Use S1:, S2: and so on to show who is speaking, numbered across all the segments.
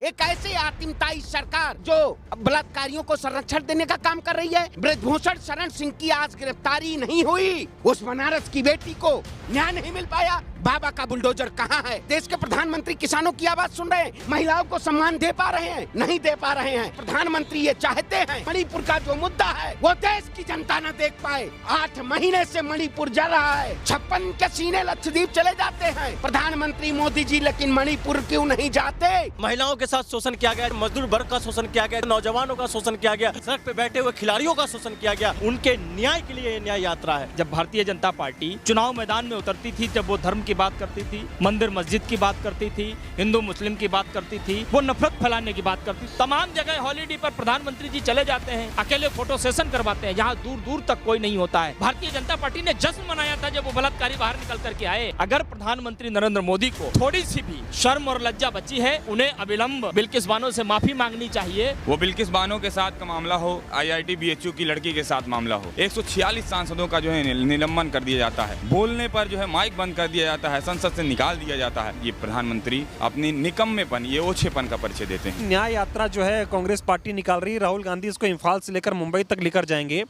S1: एक ऐसी आतिमताई सरकार जो बलात्कारियों को संरक्षण देने का काम कर रही है। ब्रजभूषण शरण सिंह की आज गिरफ्तारी नहीं हुई, उस बनारस की बेटी को न्याय नहीं मिल पाया। बाबा का बुलडोजर कहाँ है? देश के प्रधानमंत्री किसानों की आवाज सुन रहे हैं, महिलाओं को सम्मान दे पा रहे हैं? नहीं दे पा रहे हैं। प्रधानमंत्री ये चाहते हैं मणिपुर का जो मुद्दा है वो देश की जनता न देख पाए। 8 महीने से मणिपुर जल रहा है, 56 के सीने लक्षद्वीप चले जाते हैं प्रधानमंत्री मोदी जी, लेकिन मणिपुर क्यों नहीं जाते?
S2: महिलाओं के साथ शोषण किया गया, मजदूर वर्ग का शोषण किया गया, नौजवानों का शोषण किया गया, सड़क पे बैठे हुए खिलाड़ियों का शोषण किया गया। उनके न्याय के लिए ये न्याय यात्रा है।
S3: जब भारतीय जनता पार्टी चुनाव मैदान में उतरती थी, जब वो धर्म की बात करती थी, मंदिर मस्जिद की बात करती थी, हिंदू मुस्लिम की बात करती थी, वो नफरत फैलाने की बात करती थी। तमाम जगह हॉलीडे पर प्रधानमंत्री जी चले जाते हैं, अकेले फोटो सेशन करवाते हैं, जहाँ दूर दूर तक कोई नहीं होता है। भारतीय जनता पार्टी ने जश्न मनाया था जब वो बलात्कारी बाहर निकल करके आए। अगर प्रधानमंत्री नरेंद्र मोदी को थोड़ी सी भी शर्म और लज्जा बची है, उन्हें अविलंब बिल्किस बानो से माफी मांगनी चाहिए।
S4: वो बिल्किस बानो के साथ का मामला हो, IIT BHU की लड़की के साथ मामला हो, 146 सांसदों का जो है निलंबन कर दिया जाता है, बोलने पर जो है माइक बंद कर दिया जाता है, संसद से निकाल दिया जाता है। ये प्रधानमंत्री अपनी निकम्मेपन, ये ओछेपन का परिचय देते हैं।
S5: न्याय यात्रा जो है कांग्रेस पार्टी निकाल रही है, राहुल गांधी इसको इम्फाल से लेकर मुंबई तक लेकर जाएंगे।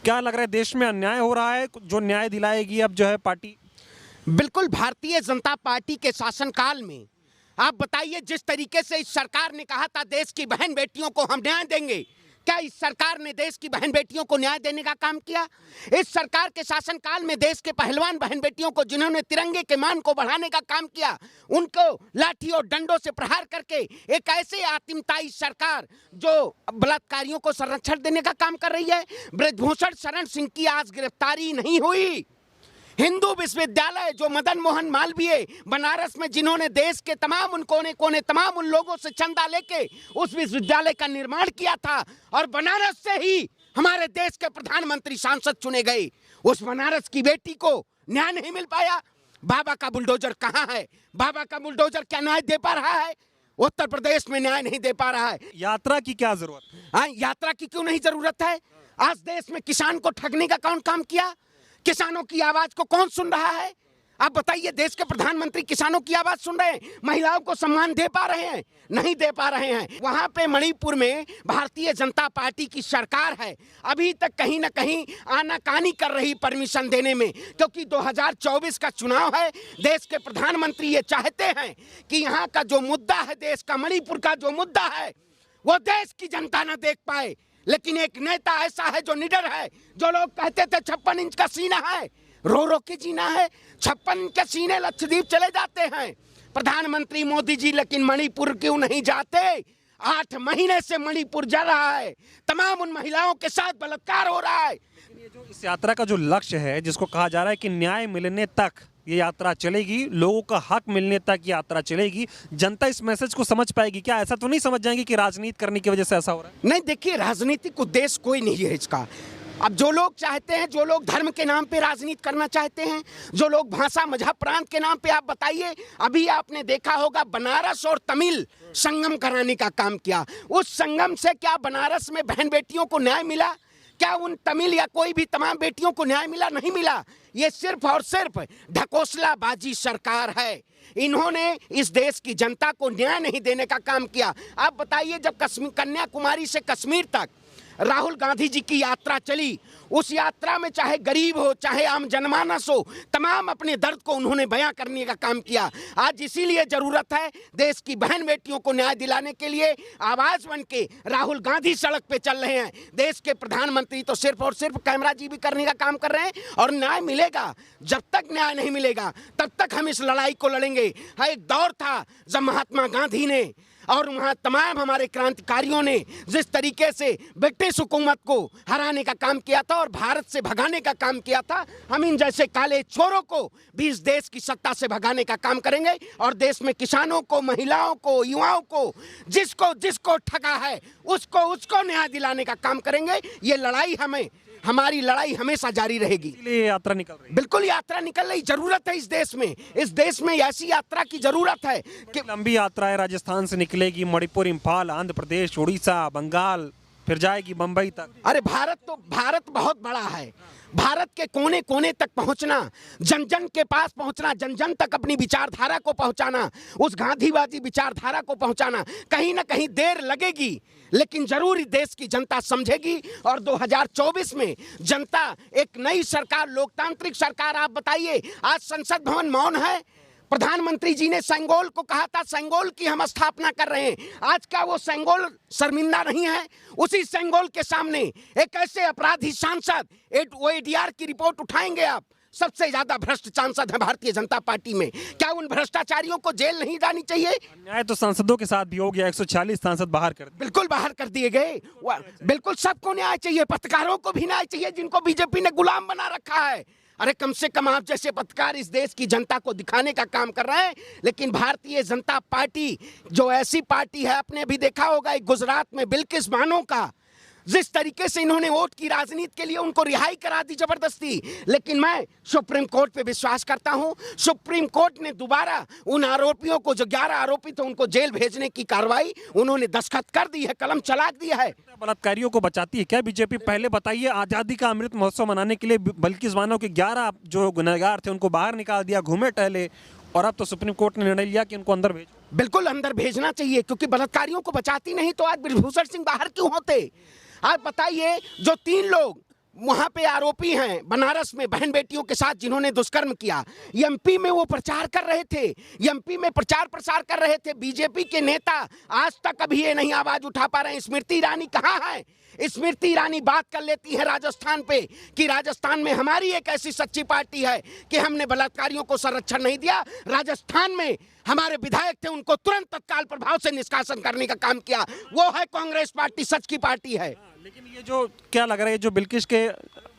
S5: क्या लग रहा है देश में अन्याय हो रहा है जो न्याय दिलाएगी अब जो है पार्टी?
S1: बिल्कुल, भारतीय जनता पार्टी के शासनकाल में आप बताइए, जिस तरीके से इस सरकार ने कहा था देश की बहन बेटियों को हम न्याय देंगे, क्या इस सरकार ने देश की बहन बेटियों को न्याय देने का काम किया? इस सरकार के शासनकाल में देश के पहलवान बहन बेटियों को, जिन्होंने तिरंगे के मान को बढ़ाने का काम किया, उनको लाठी और डंडों से प्रहार करके एक ऐसे आतिमताई सरकार जो बलात्कारियों को संरक्षण देने का काम कर रही है। ब्रजभूषण शरण सिंह की आज गिरफ्तारी नहीं हुई। हिंदू विश्वविद्यालय जो मदन मोहन मालवीय बनारस में, जिन्होंने देश के तमाम उन कोने कोने तमाम उन लोगों से चंदा लेके उस विश्वविद्यालय का निर्माण किया था, और बनारस से ही हमारे देश के प्रधानमंत्री सांसद चुने गए, उस बनारस की बेटी को न्याय नहीं मिल पाया। बाबा का बुलडोजर कहाँ है? बाबा का बुलडोजर क्या न्याय दे पा रहा है? उत्तर प्रदेश में न्याय नहीं दे पा रहा है।
S5: यात्रा की क्या जरूरत है?
S1: हाँ, यात्रा की क्यों नहीं जरूरत है? आज देश में किसान को ठगने का कौन काम किया? किसानों की आवाज को कौन सुन रहा है? आप बताइए, देश के प्रधानमंत्री किसानों की आवाज सुन रहे हैं? महिलाओं को सम्मान दे पा रहे हैं? नहीं दे पा रहे हैं। वहां पे मणिपुर में भारतीय जनता पार्टी की सरकार है, अभी तक कहीं ना कहीं आनाकानी कर रही परमिशन देने में, क्योंकि 2024 का चुनाव है। देश के प्रधानमंत्री ये चाहते हैं कि यहाँ का जो मुद्दा है, देश का मणिपुर का जो मुद्दा है, वो देश की जनता न देख पाए। लेकिन एक नेता ऐसा है जो निडर है, जो लोग कहते थे 56 इंच का सीना है, रो रो के जीना है, 56 के सीने लक्षद्वीप चले जाते हैं प्रधानमंत्री मोदी जी, लेकिन मणिपुर क्यों नहीं जाते? 8 महीने से मणिपुर जल रहा है, तमाम उन महिलाओं के साथ बलात्कार हो रहा है।
S5: ये जो इस यात्रा का जो लक्ष्य है, जिसको कहा जा रहा है कि न्याय मिलने तक ये यात्रा चलेगी, लोगों का हक मिलने तक यात्रा चलेगी, जनता इस मैसेज को समझ पाएगी क्या? ऐसा तो नहीं समझ जाएंगे कि राजनीति करने की वजह से ऐसा हो रहा है?
S1: नहीं, देखिए, राजनीतिक उद्देश्य कोई नहीं है इसका। अब जो लोग चाहते हैं, जो लोग धर्म के नाम पे राजनीति करना चाहते हैं, जो लोग भाषा मजहब प्रांत के नाम पे, आप बताइए, अभी आपने देखा होगा बनारस और तमिल संगम कराने का काम किया। उस संगम से क्या बनारस में बहन बेटियों को न्याय मिला? क्या उन तमिल या कोई भी तमाम बेटियों को न्याय मिला? नहीं मिला। ये सिर्फ और सिर्फ ढकोसलाबाजी सरकार है। इन्होंने इस देश की जनता को न्याय नहीं देने का काम किया। आप बताइए, जब कन्याकुमारी से कश्मीर तक राहुल गांधी जी की यात्रा चली, उस यात्रा में चाहे गरीब हो, चाहे आम जनमानस हो, तमाम अपने दर्द को उन्होंने बयां करने का काम किया। आज इसीलिए जरूरत है देश की बहन बेटियों को न्याय दिलाने के लिए आवाज बन के राहुल गांधी सड़क पे चल रहे हैं। देश के प्रधानमंत्री तो सिर्फ और सिर्फ कैमरा जी भी करने का काम कर रहे हैं, और न्याय मिलेगा। जब तक न्याय नहीं मिलेगा तब तक हम इस लड़ाई को लड़ेंगे। एक दौर था जब महात्मा गांधी ने और वहाँ तमाम हमारे क्रांतिकारियों ने जिस तरीके से ब्रिटिश हुकूमत को हराने का काम किया था और भारत से भगाने का काम किया था, हम इन जैसे काले चोरों को भी इस देश की सत्ता से भगाने का काम करेंगे। और देश में किसानों को, महिलाओं को, युवाओं को, जिसको जिसको ठगा है उसको न्याय दिलाने का काम करेंगे। ये लड़ाई हमारी लड़ाई हमेशा जारी रहेगी।
S5: इसलिए यात्रा निकल रही है।
S1: बिल्कुल, यात्रा निकल रही, जरूरत है इस देश में ऐसी यात्रा की जरूरत है कि
S5: लंबी यात्रा है, राजस्थान से निकलेगी, मणिपुर, इम्फाल, आंध्र प्रदेश, उड़ीसा, बंगाल, फिर जाएगी बंबई तक।
S1: अरे भारत बहुत बड़ा है। भारत के कोने कोने तक पहुंचना, जन जन के पास पहुंचना, जन जन तक अपनी विचारधारा को पहुंचाना, उस गांधीवादी विचारधारा को पहुंचाना, कहीं ना कहीं देर लगेगी, लेकिन जरूर देश की जनता समझेगी। और 2024 में जनता एक नई सरकार, लोकतांत्रिक सरकार, आप बताइए, आज संसद भवन मौन है। प्रधानमंत्री जी ने सेंगोल को कहा था, सेंगोल की हम स्थापना कर रहे हैं। आज का वो सेंगोल शर्मिंदा नहीं है? उसी सेंगोल के सामने एक ऐसे अपराधी सांसद ओएडीआर की रिपोर्ट उठाएंगे आप? सबसे ज्यादा भ्रष्ट सांसद है भारतीय जनता पार्टी में। क्या उन भ्रष्टाचारियों को जेल नहीं जानी चाहिए?
S5: अन्याय तो सांसदों के साथ भी हो गया, 146 सांसद बाहर कर दिए।
S1: बिल्कुल बाहर कर दिए गए। बिल्कुल सबको न्याय चाहिए, पत्रकारों को भी न्याय चाहिए जिनको बीजेपी ने गुलाम बना रखा है। अरे कम से कम आप जैसे पत्रकार इस देश की जनता को दिखाने का काम कर रहे हैं। लेकिन भारतीय जनता पार्टी जो ऐसी पार्टी है, आपने भी देखा होगा गुजरात में बिल्किस बानो का जिस तरीके से इन्होंने वोट की राजनीति के लिए उनको रिहाई करा दी जबरदस्ती। लेकिन मैं सुप्रीम कोर्ट पे विश्वास करता हूं। सुप्रीम कोर्ट ने दोबारा उन आरोपियों को, जो 11 आरोपी थे, उनको जेल भेजने की कार्रवाई उन्होंने दस्तखत कर दी है, कलम चला दिया है।
S5: बलात्कारियों को बचाती है क्या बीजेपी? पहले बताइए, आजादी का अमृत महोत्सव मनाने के लिए बिल्किस बानो के 11 जो गुनहगार थे उनको बाहर निकाल दिया, घूमे टहले, और अब तो सुप्रीम कोर्ट ने निर्णय लिया कि उनको अंदर भेजो।
S1: बिल्कुल अंदर भेजना चाहिए, क्योंकि बलात्कारियों को बचाती नहीं तो आज बृजभूषण सिंह बाहर क्यों होते? आप बताइए, जो 3 लोग वहां पे आरोपी हैं बनारस में बहन बेटियों के साथ जिन्होंने दुष्कर्म किया, एमपी में वो प्रचार कर रहे थे, एमपी में प्रचार प्रसार कर रहे थे। बीजेपी के नेता आज तक अभी ये नहीं आवाज उठा पा रहे हैं। स्मृति ईरानी कहाँ है? स्मृति ईरानी बात कर लेती है राजस्थान पे कि राजस्थान में हमारी एक ऐसी सच्ची पार्टी है कि हमने बलात्कारियों को संरक्षण नहीं दिया। राजस्थान में हमारे विधायक थे, उनको तुरंत तत्काल प्रभाव से निष्कासन करने का काम किया। वो है कांग्रेस पार्टी, सच की पार्टी है।
S5: लेकिन ये जो क्या लग रहा है, जो बिल्किस के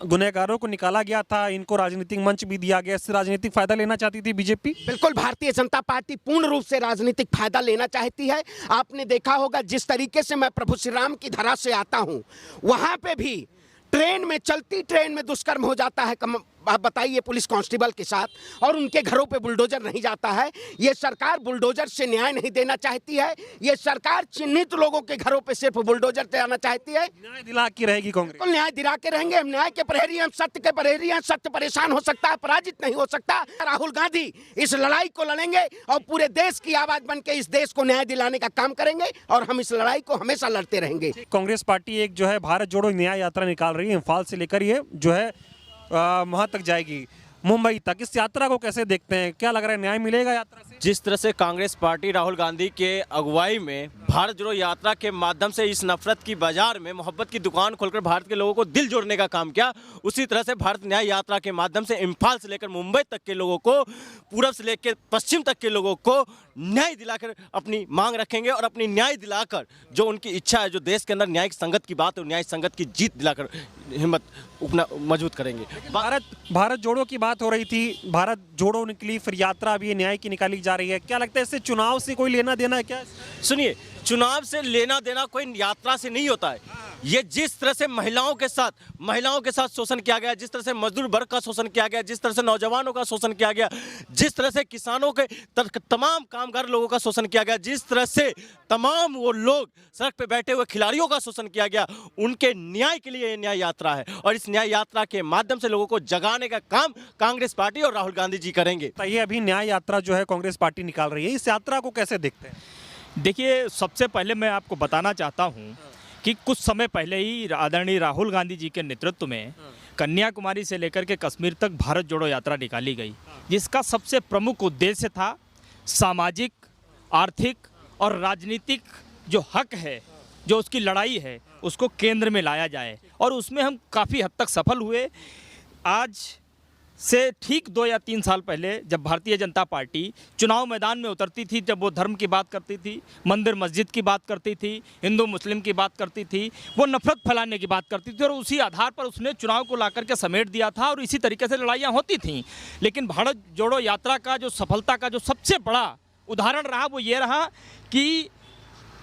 S5: गुनहगारों को निकाला गया था, इनको राजनीतिक मंच भी दिया गया, इससे राजनीतिक फायदा लेना चाहती थी बीजेपी?
S1: बिल्कुल, भारतीय जनता पार्टी पूर्ण रूप से राजनीतिक फायदा लेना चाहती है। आपने देखा होगा जिस तरीके से मैं प्रभु श्री राम की धरा से आता हूं, वहां पे भी ट्रेन में, चलती ट्रेन में दुष्कर्म हो जाता है। आप बताइए, पुलिस कांस्टेबल के साथ, और उनके घरों पे बुलडोजर नहीं जाता है। ये सरकार बुलडोजर से न्याय नहीं देना चाहती है। ये सरकार चिन्हित लोगों के घरों पे सिर्फ बुलडोजर जाना चाहती है।
S5: न्याय दिला के रहेगी कांग्रेस?
S1: बिल्कुल न्याय दिला के रहेंगे। हम न्याय के प्रहरी हैं, हम सत्य के प्रहरी हैं। सत्य परेशान हो सकता है, पराजित नहीं हो सकता। राहुल गांधी इस लड़ाई को लड़ेंगे और पूरे देश की आवाज बन के इस देश को न्याय दिलाने का काम करेंगे, और हम इस लड़ाई को हमेशा लड़ते रहेंगे।
S5: कांग्रेस पार्टी एक जो है भारत जोड़ो न्याय यात्रा निकाल रही है, इम्फाल से लेकर ये जो है वहां तक जाएगी, मुंबई तक। इस यात्रा को कैसे देखते हैं? क्या लग रहा है, न्याय मिलेगा यात्रा से?
S2: जिस तरह से कांग्रेस पार्टी राहुल गांधी के अगुवाई में भारत जोड़ो यात्रा के माध्यम से इस नफरत की बाजार में मोहब्बत की दुकान खोलकर भारत के लोगों को दिल जोड़ने का काम किया, उसी तरह से भारत न्याय यात्रा के माध्यम से इम्फाल से लेकर मुंबई तक के लोगों को, पूरब से लेकर पश्चिम तक के लोगों को न्याय दिलाकर अपनी मांग रखेंगे, और अपनी न्याय दिलाकर जो उनकी इच्छा है, जो देश के अंदर न्यायिक संगत की बात है, न्यायिक संगत की जीत दिलाकर हिम्मत अपना मजबूत करेंगे।
S5: भारत जोड़ो की बात हो रही थी, भारत जोड़ो निकली, फिर यात्रा भी न्याय की निकाली जा रही है। क्या लगता है इससे चुनाव से कोई लेना देना है क्या?
S2: सुनिए, चुनाव से लेना देना कोई यात्रा से नहीं होता है। ये जिस तरह से महिलाओं के साथ शोषण किया गया, जिस तरह से मजदूर वर्ग का शोषण किया गया, जिस तरह से नौजवानों का शोषण किया गया, जिस तरह से किसानों के तमाम कामगार लोगों का शोषण किया गया, जिस तरह से तमाम वो लोग सड़क पे बैठे हुए खिलाड़ियों का शोषण किया गया, उनके न्याय के लिए ये न्याय यात्रा है। और इस न्याय यात्रा के माध्यम से लोगों को जगाने का काम कांग्रेस पार्टी और राहुल गांधी जी करेंगे।
S5: ये अभी न्याय यात्रा जो है कांग्रेस पार्टी निकाल रही है, इस यात्रा को कैसे देखते हैं?
S3: देखिए, सबसे पहले मैं आपको बताना चाहता हूं कि कुछ समय पहले ही आदरणीय राहुल गांधी जी के नेतृत्व में कन्याकुमारी से लेकर के कश्मीर तक भारत जोड़ो यात्रा निकाली गई, जिसका सबसे प्रमुख उद्देश्य था सामाजिक, आर्थिक और राजनीतिक जो हक है, जो उसकी लड़ाई है, उसको केंद्र में लाया जाए, और उसमें हम काफ़ी हद तक सफल हुए। आज से ठीक 2 या 3 साल पहले जब भारतीय जनता पार्टी चुनाव मैदान में उतरती थी, जब वो धर्म की बात करती थी, मंदिर मस्जिद की बात करती थी, हिंदू मुस्लिम की बात करती थी, वो नफरत फैलाने की बात करती थी, और उसी आधार पर उसने चुनाव को लाकर के समेट दिया था, और इसी तरीके से लड़ाइयाँ होती थीं। लेकिन भारत जोड़ो यात्रा का जो सफलता का जो सबसे बड़ा उदाहरण रहा, वो ये रहा कि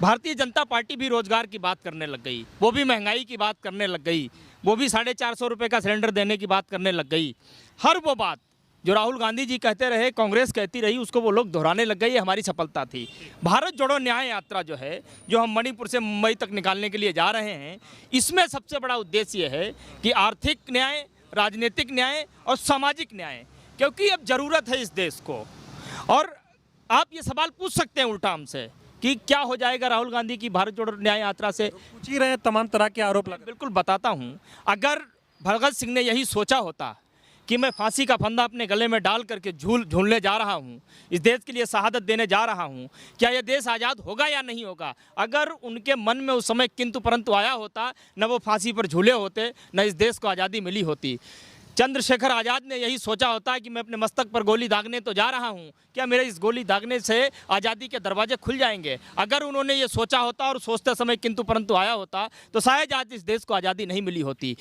S3: भारतीय जनता पार्टी भी रोजगार की बात करने लग गई, वो भी महंगाई की बात करने लग गई, वो भी 450 रुपये का सिलेंडर देने की बात करने लग गई। हर वो बात जो राहुल गांधी जी कहते रहे, कांग्रेस कहती रही, उसको वो लोग दोहराने लग गए, ये हमारी सफलता थी। भारत जोड़ो न्याय यात्रा जो है, जो हम मणिपुर से मुंबई तक निकालने के लिए जा रहे हैं, इसमें सबसे बड़ा उद्देश्य ये है कि आर्थिक न्याय, राजनीतिक न्याय और सामाजिक न्याय, क्योंकि अब ज़रूरत है इस देश को। और आप ये सवाल पूछ सकते हैं उल्टा हमसे कि क्या हो जाएगा राहुल गांधी की भारत जोड़ो न्याय यात्रा से।
S5: पूछ ही रहे हैं, तमाम तरह के आरोप लगा।
S3: बिल्कुल बताता हूँ, अगर भगत सिंह ने यही सोचा होता कि मैं फांसी का फंदा अपने गले में डाल करके झूलने जा रहा हूँ, इस देश के लिए शहादत देने जा रहा हूँ, क्या यह देश आज़ाद होगा या नहीं होगा, अगर उनके मन में उस समय किंतु परंतु आया होता, न वो फांसी पर झूले होते, न इस देश को आज़ादी मिली होती। चंद्रशेखर आज़ाद ने यही सोचा होता कि मैं अपने मस्तक पर गोली दागने तो जा रहा हूँ, क्या मेरे इस गोली दागने से आज़ादी के दरवाजे खुल जाएंगे। अगर उन्होंने ये सोचा होता और सोचते समय किंतु परंतु आया होता, तो शायद आज इस देश को आज़ादी नहीं मिली होती।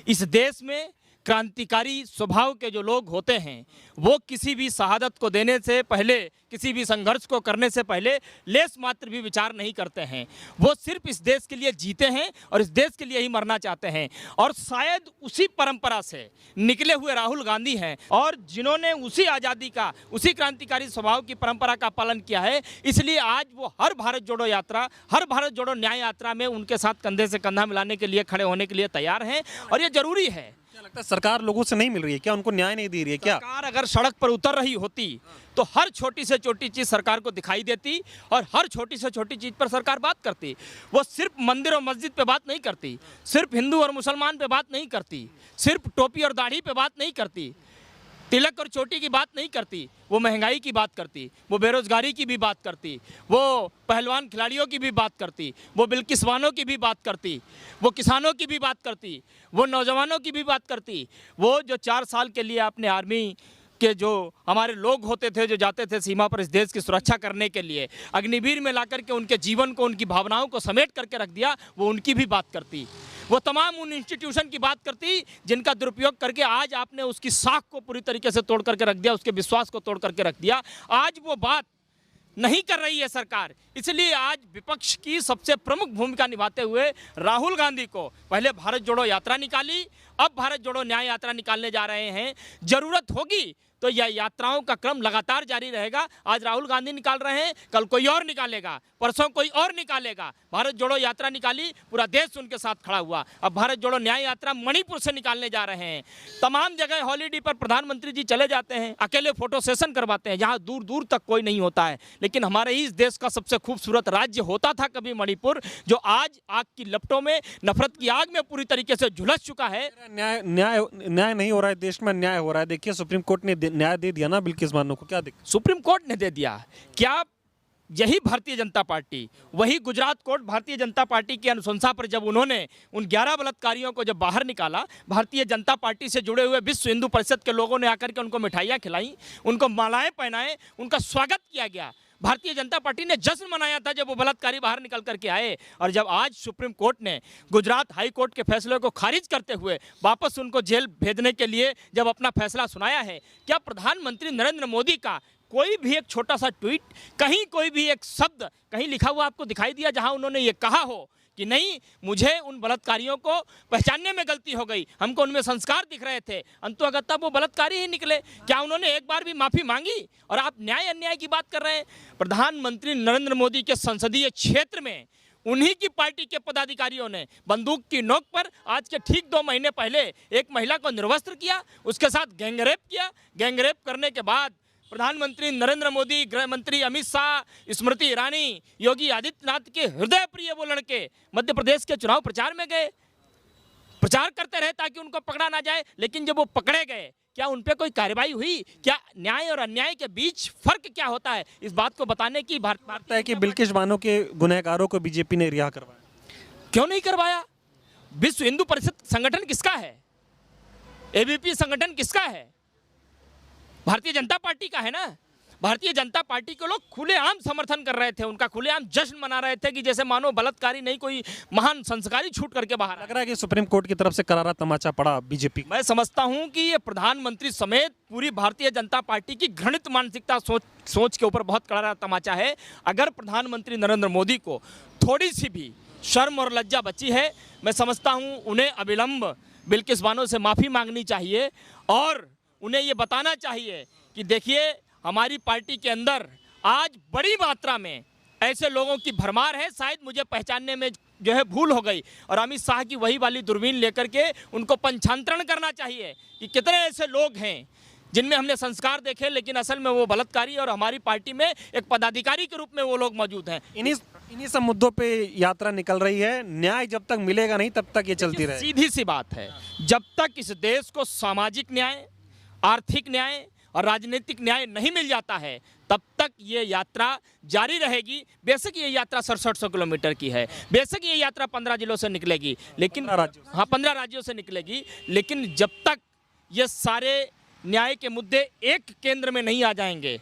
S3: इस देश में क्रांतिकारी स्वभाव के जो लोग होते हैं, वो किसी भी शहादत को देने से पहले, किसी भी संघर्ष को करने से पहले लेस मात्र भी विचार नहीं करते हैं। वो सिर्फ इस देश के लिए जीते हैं और इस देश के लिए ही मरना चाहते हैं। और शायद उसी परंपरा से निकले हुए राहुल गांधी हैं, और जिन्होंने उसी आज़ादी का, उसी क्रांतिकारी स्वभाव की परंपरा का पालन किया है, इसलिए आज वो हर भारत जोड़ो यात्रा, हर भारत जोड़ो न्याय यात्रा में उनके साथ कंधे से कंधा मिलाने के लिए, खड़े होने के लिए तैयार हैं। और ये जरूरी है।
S5: क्या लगता है सरकार लोगों से नहीं मिल रही है क्या, उनको न्याय नहीं दे रही है क्या?
S3: सरकार अगर सड़क पर उतर रही होती तो हर छोटी से छोटी चीज़ सरकार को दिखाई देती और हर छोटी से छोटी चीज़ पर सरकार बात करती। वो सिर्फ मंदिर और मस्जिद पे बात नहीं करती, सिर्फ हिंदू और मुसलमान पे बात नहीं करती, सिर्फ टोपी और दाढ़ी पे बात नहीं करती, तिलक और चोटी की बात नहीं करती, वो महंगाई की बात करती, वो बेरोजगारी की भी बात करती, वो पहलवान खिलाड़ियों की भी बात करती, वो बिल्किसवानों की भी बात करती, वो किसानों की भी बात करती, वो नौजवानों की भी बात करती, वो जो 4 साल के लिए अपने आर्मी के जो हमारे लोग होते थे, जो जाते थे सीमा पर इस देश की सुरक्षा करने के लिए, अग्निवीर में लाकर के उनके जीवन को, उनकी भावनाओं को समेट करके रख दिया, वो उनकी भी बात करती। वो तमाम उन इंस्टीट्यूशन की बात करती जिनका दुरुपयोग करके आज आपने उसकी साख को पूरी तरीके से तोड़ करके रख दिया, उसके विश्वास को तोड़ करके रख दिया। आज वो बात नहीं कर रही है सरकार, इसलिए आज विपक्ष की सबसे प्रमुख भूमिका निभाते हुए राहुल गांधी को पहले भारत जोड़ो यात्रा निकाली, अब भारत जोड़ो न्याय यात्रा निकालने जा रहे हैं। जरूरत होगी तो यह यात्राओं का क्रम लगातार जारी रहेगा। आज राहुल गांधी निकाल रहे हैं, कल कोई और निकालेगा, परसों कोई और निकालेगा। भारत जोड़ो यात्रा निकाली, पूरा देश उनके साथ खड़ा हुआ। अब भारत जोड़ो न्याय यात्रा मणिपुर से निकालने जा रहे हैं। तमाम जगह हॉलीडे पर प्रधानमंत्री जी चले जाते हैं, अकेले फोटो सेशन करवाते हैं, जहाँ दूर दूर तक कोई नहीं होता है। लेकिन हमारे ही इस देश का सबसे खूबसूरत राज्य होता था कभी मणिपुर, जो आज आग की लपटों में, नफरत की आग में पूरी तरीके से झुलस चुका है।
S5: न्याय नहीं हो रहा है, देश में अन्याय हो रहा है। देखिए सुप्रीम कोर्ट ने न्याय दे दिया ना बिल्किस बानो को, क्या दिक्कत?
S3: सुप्रीम कोर्ट ने दे दिया, क्या यही भारतीय जनता पार्टी, वही गुजरात कोर्ट भारतीय जनता पार्टी की अनुशंसा पर जब उन्होंने उन 11 बलात्कारियों को जब बाहर निकाला, भारतीय जनता पार्टी से जुड़े हुए विश्व हिंदू परिषद के लोगों ने आकर के उनको मिठाइयाँ खिलाई, उनको मालाएं पहनाए, उनका स्वागत किया गया। भारतीय जनता पार्टी ने जश्न मनाया था जब वो बलात्कारी बाहर निकल करके आए। और जब आज सुप्रीम कोर्ट ने गुजरात हाई कोर्ट के फैसले को खारिज करते हुए वापस उनको जेल भेजने के लिए जब अपना फैसला सुनाया है, क्या प्रधानमंत्री नरेंद्र मोदी का कोई भी एक छोटा सा ट्वीट, कहीं कोई भी एक शब्द कहीं लिखा हुआ आपको दिखाई दिया जहां उन्होंने ये कहा हो कि नहीं, मुझे उन बलात्कारियों को पहचानने में गलती हो गई, हमको उनमें संस्कार दिख रहे थे, अंततः वो बलात्कारी ही निकले? क्या उन्होंने एक बार भी माफ़ी मांगी? और आप न्याय अन्याय की बात कर रहे हैं। प्रधानमंत्री नरेंद्र मोदी के संसदीय क्षेत्र में उन्हीं की पार्टी के पदाधिकारियों ने बंदूक की नोक पर आज के ठीक 2 महीने पहले एक महिला को निर्वस्त्र किया, उसके साथ गैंगरेप किया। गैंगरेप करने के बाद प्रधानमंत्री नरेंद्र मोदी, गृह मंत्री अमित शाह, स्मृति ईरानी, योगी आदित्यनाथ के हृदय प्रिय वो लड़के मध्य प्रदेश के चुनाव प्रचार में गए, प्रचार करते रहे ताकि उनको पकड़ा ना जाए। लेकिन जब वो पकड़े गए, क्या उन पे कोई कार्रवाई हुई? क्या न्याय और अन्याय के बीच फर्क क्या होता है, इस बात को बताने की भारत
S5: है कि बिल्किस बानो के गुनहगारों को बीजेपी ने रिहा करवाया।
S3: क्यों नहीं करवाया? विश्व हिंदू परिषद संगठन किसका है? एबीपी संगठन किसका है? भारतीय जनता पार्टी का है ना। भारतीय जनता पार्टी के लोग खुलेआम समर्थन कर रहे थे, उनका खुलेआम जश्न मना रहे थे कि जैसे मानो बलात्कारी नहीं कोई महान संस्कारी छूट करके बाहर।
S5: लग रहा है कि सुप्रीम कोर्ट की तरफ से करारा तमाचा पड़ा बीजेपी।
S3: मैं समझता हूं कि ये प्रधानमंत्री समेत पूरी भारतीय जनता पार्टी की घृणित मानसिकता सोच के ऊपर बहुत करारा तमाचा है। अगर प्रधानमंत्री नरेंद्र मोदी को थोड़ी सी भी शर्म और लज्जा बची है, मैं समझता हूँ उन्हें अविलंब बिल्किस बानो से माफ़ी मांगनी चाहिए और उन्हें ये बताना चाहिए कि देखिए हमारी पार्टी के अंदर आज बड़ी मात्रा में ऐसे लोगों की भरमार है, शायद मुझे पहचानने में जो है भूल हो गई, और अमित शाह की वही वाली दूरबीन लेकर के उनको पंचांतरण करना चाहिए कि कितने ऐसे लोग हैं जिनमें हमने संस्कार देखे लेकिन असल में वो बलात्कारी और हमारी पार्टी में एक पदाधिकारी के रूप में वो लोग मौजूद हैं।
S5: इन्हीं सब मुद्दों पे यात्रा निकल रही है। न्याय जब तक मिलेगा नहीं तब तक ये चलती रहेगी।
S3: सीधी सी बात है, जब तक इस देश को सामाजिक न्याय, आर्थिक न्याय और राजनीतिक न्याय नहीं मिल जाता है तब तक ये यात्रा जारी रहेगी। बेशक ये यात्रा 6700 किलोमीटर की है, बेशक ये यात्रा 15 जिलों से निकलेगी, लेकिन 15 राज्यों से निकलेगी, लेकिन जब तक ये सारे न्याय के मुद्दे एक केंद्र में नहीं आ जाएंगे,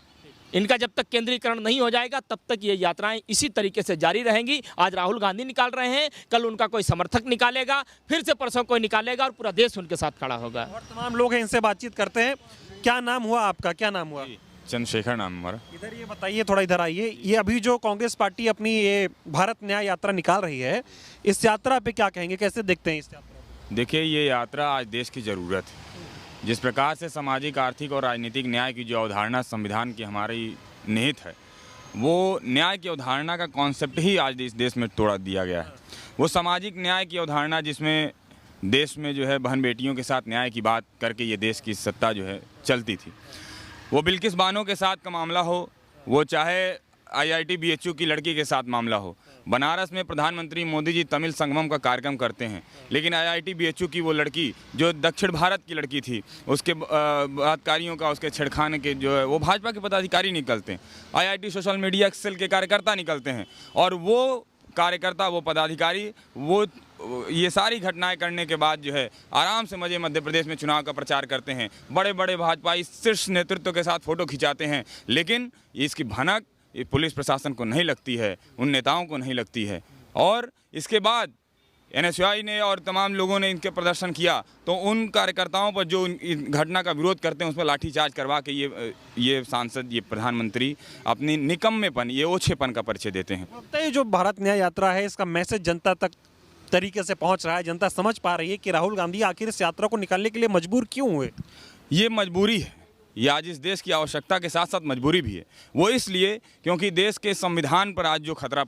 S3: इनका जब तक केंद्रीकरण नहीं हो जाएगा तब तक ये यात्राएं इसी तरीके से जारी रहेंगी। आज राहुल गांधी निकाल रहे हैं, कल उनका कोई समर्थक निकालेगा, फिर से परसों कोई निकालेगा और पूरा देश उनके साथ खड़ा होगा।
S5: और तमाम लोग हैं, इनसे बातचीत करते हैं। क्या नाम हुआ आपका, क्या नाम हुआ?
S4: चंद्रशेखर नाम हमारा।
S5: इधर ये बताइए, थोड़ा इधर आइए। ये अभी जो कांग्रेस पार्टी अपनी ये भारत न्याय यात्रा निकाल रही है, इस यात्रा पे क्या कहेंगे, कैसे देखते हैं इस यात्रा?
S4: देखिए, ये यात्रा आज देश की ज़रूरत है। जिस प्रकार से सामाजिक, आर्थिक और राजनीतिक न्याय की जो अवधारणा संविधान की हमारी निहित है, वो न्याय की अवधारणा का कॉन्सेप्ट ही आज इस देश में तोड़ दिया गया है। वो सामाजिक न्याय की अवधारणा जिसमें देश में जो है बहन बेटियों के साथ न्याय की बात करके ये देश की सत्ता जो है चलती थी, वो बिल्किस बानो के साथ का मामला हो, वो चाहे IIT BHU की लड़की के साथ मामला हो। बनारस में प्रधानमंत्री मोदी जी तमिल संगमम का कार्यक्रम करते हैं, लेकिन IIT BHU की वो लड़की जो दक्षिण भारत की लड़की थी, उसके बलात्कारियों का, उसके छेड़खाने के जो है वो भाजपा के पदाधिकारी निकलते हैं, IIT सोशल मीडिया सेल के कार्यकर्ता निकलते हैं, और वो कार्यकर्ता, वो पदाधिकारी, वो ये सारी घटनाएं करने के बाद जो है आराम से मध्य प्रदेश में चुनाव का प्रचार करते हैं, बड़े बड़े भाजपाई शीर्ष नेतृत्व के साथ फ़ोटो खिंचाते हैं, लेकिन इसकी भनक ये पुलिस प्रशासन को नहीं लगती है, उन नेताओं को नहीं लगती है। और इसके बाद NSUI ने और तमाम लोगों ने इनके प्रदर्शन किया तो उन कार्यकर्ताओं पर जो घटना का विरोध करते हैं उस पर लाठीचार्ज करवा के ये सांसद, ये प्रधानमंत्री अपनी निकम्मेपन, ये ओछेपन का परिचय देते हैं।
S5: ये जो भारत न्याय यात्रा है, इसका मैसेज जनता तक तरीके से पहुंच रहा है, जनता समझ पा रही है कि राहुल गांधी आखिर इस यात्रा को निकालने के लिए मजबूर क्यों हुए?
S4: ये मजबूरी है, ये आज इस देश की आवश्यकता के साथ साथ मजबूरी भी है। वो इसलिए क्योंकि देश के संविधान पर आज जो खतरा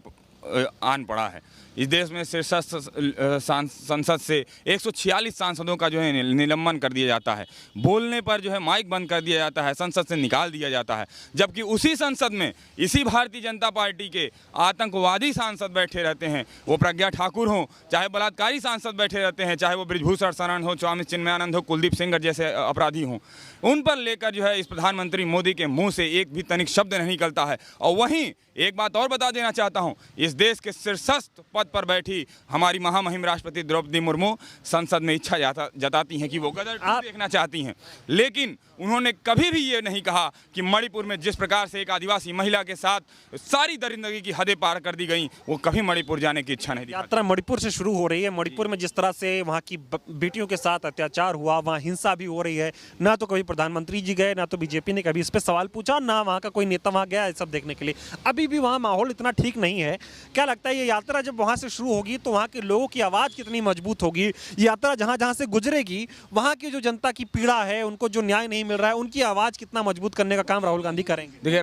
S4: आन पड़ा है, इस देश में संसद से 146 सांसदों का जो है निलंबन कर दिया जाता है, बोलने पर जो है माइक बंद कर दिया जाता है, संसद से निकाल दिया जाता है, जबकि उसी संसद में इसी भारतीय जनता पार्टी के आतंकवादी सांसद बैठे रहते हैं, वो प्रज्ञा ठाकुर हों, चाहे बलात्कारी सांसद बैठे रहते हैं, चाहे वो बृजभूषण शरण हो, स्वामी चिन्मयानंद हो, कुलदीप सेंगर जैसे अपराधी हों, उन पर लेकर जो है इस प्रधानमंत्री मोदी के मुंह से एक भी तनिक शब्द नहीं निकलता है। और वहीं एक बात और बता देना चाहता हूं, इस देश के शीर्षस्थ पद पर बैठी हमारी महामहिम राष्ट्रपति द्रौपदी मुर्मू संसद में इच्छा जताती हैं कि वो गदर देखना चाहती हैं, लेकिन उन्होंने कभी भी ये नहीं कहा कि मणिपुर में जिस प्रकार से एक आदिवासी महिला के साथ सारी दरिंदगी की हदें पार कर दी गई, वो कभी मणिपुर जाने की इच्छा नहीं दिखाती।
S5: यात्रा मणिपुर से शुरू हो रही है। मणिपुर में जिस तरह से वहाँ की बेटियों के साथ अत्याचार हुआ, वहाँ हिंसा भी हो रही है, ना तो कभी प्रधानमंत्री जी गए, ना तो बीजेपी ने कभी इस पर सवाल पूछा, ना वहाँ का कोई नेता वहाँ गया सब देखने के लिए। अभी भी वहाँ माहौल इतना ठीक नहीं है। क्या लगता है ये यात्रा जब वहाँ से शुरू होगी तो वहाँ के लोगों की आवाज़ कितनी मजबूत होगी? यात्रा जहाँ जहाँ से गुजरेगी वहाँ की जो जनता की पीड़ा है, उनको जो न्याय नहीं मिल रहा है, उनकी आवाज़ कितना मजबूत करने का काम राहुल गांधी करेंगे?
S4: देखिए,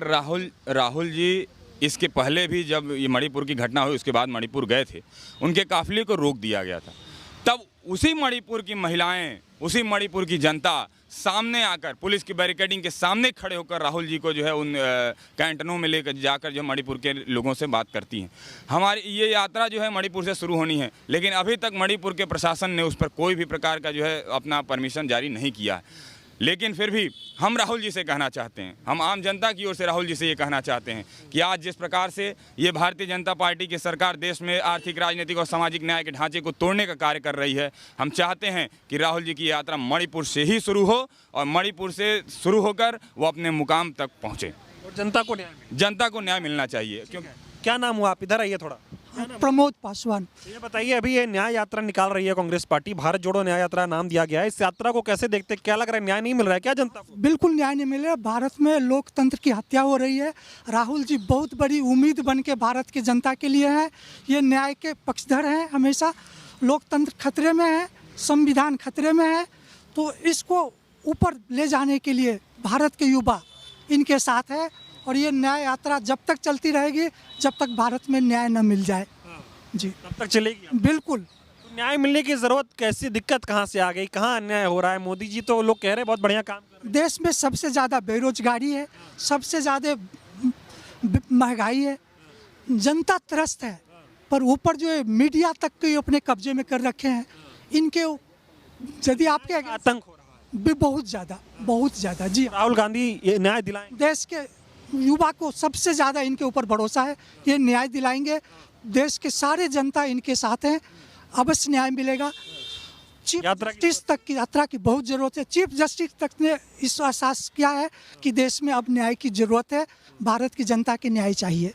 S4: राहुल जी इसके पहले भी जब ये मणिपुर की घटना हुई उसके बाद मणिपुर गए थे, उनके काफिले को रोक दिया गया था। तब उसी मणिपुर की महिलाएं, उसी मणिपुर की जनता सामने आकर पुलिस की बैरिकेडिंग के सामने खड़े होकर राहुल जी को जो है उन कैंटनों में लेकर जाकर जो मणिपुर के लोगों से बात करती हैं। हमारी ये यात्रा जो है मणिपुर से शुरू होनी है, लेकिन अभी तक मणिपुर के प्रशासन ने उस पर कोई भी प्रकार का जो है अपना परमिशन जारी नहीं किया है। लेकिन फिर भी हम राहुल जी से कहना चाहते हैं, हम आम जनता की ओर से राहुल जी से ये कहना चाहते हैं कि आज जिस प्रकार से ये भारतीय जनता पार्टी की सरकार देश में आर्थिक, राजनीतिक और सामाजिक न्याय के ढांचे को तोड़ने का कार्य कर रही है, हम चाहते हैं कि राहुल जी की यात्रा मणिपुर से ही शुरू हो और मणिपुर से शुरू होकर वो अपने मुकाम तक पहुँचे
S5: और जनता को न्याय
S4: मिलना चाहिए। क्योंकि
S5: क्या नाम हुआ आप? इधर आइए थोड़ा।
S6: प्रमोद पासवान।
S5: ये बताइए, अभी ये न्याय यात्रा निकाल रही है कांग्रेस पार्टी, भारत जोड़ो न्याय यात्रा नाम दिया गया है, इस यात्रा को कैसे देखते हैं? क्या लग रहा है, न्याय नहीं मिल रहा है क्या जनता को?
S6: बिल्कुल न्याय नहीं मिल रहा। भारत में लोकतंत्र की हत्या हो रही है। राहुल जी बहुत बड़ी उम्मीद बन के भारत की जनता के लिए है। ये न्याय के पक्षधर हैं हमेशा। लोकतंत्र खतरे में है, संविधान खतरे में है, तो इसको ऊपर ले जाने के लिए भारत के युवा इनके साथ है और ये न्याय यात्रा जब तक चलती रहेगी जब तक भारत में न्याय न मिल जाए। जी
S5: तब तक चलेगी।
S6: बिल्कुल।
S5: तो न्याय मिलने की जरूरत कैसी, दिक्कत कहाँ से आ गई, कहाँ अन्याय हो रहा है? मोदी जी तो लोग कह रहे हैं बहुत बढ़िया काम कर रहे हैं।
S6: देश में सबसे ज़्यादा बेरोजगारी है, सबसे ज़्यादा महंगाई है, जनता त्रस्त है, पर ऊपर जो है मीडिया तक के अपने कब्जे में कर रखे हैं। इनके यदि आपके
S5: आतंक हो रहा है।
S6: भी बहुत ज़्यादा जी।
S5: राहुल गांधी ये न्याय दिलाएंगे।
S6: देश के युवा को सबसे ज़्यादा इनके ऊपर भरोसा है, ये न्याय दिलाएंगे। देश के सारे जनता इनके साथ हैं, अवश्य न्याय मिलेगा। चीफ जस्टिस तक की यात्रा की बहुत ज़रूरत है। चीफ जस्टिस तक ने इस एहसास किया है कि देश में अब न्याय की ज़रूरत है, भारत की जनता के न्याय चाहिए।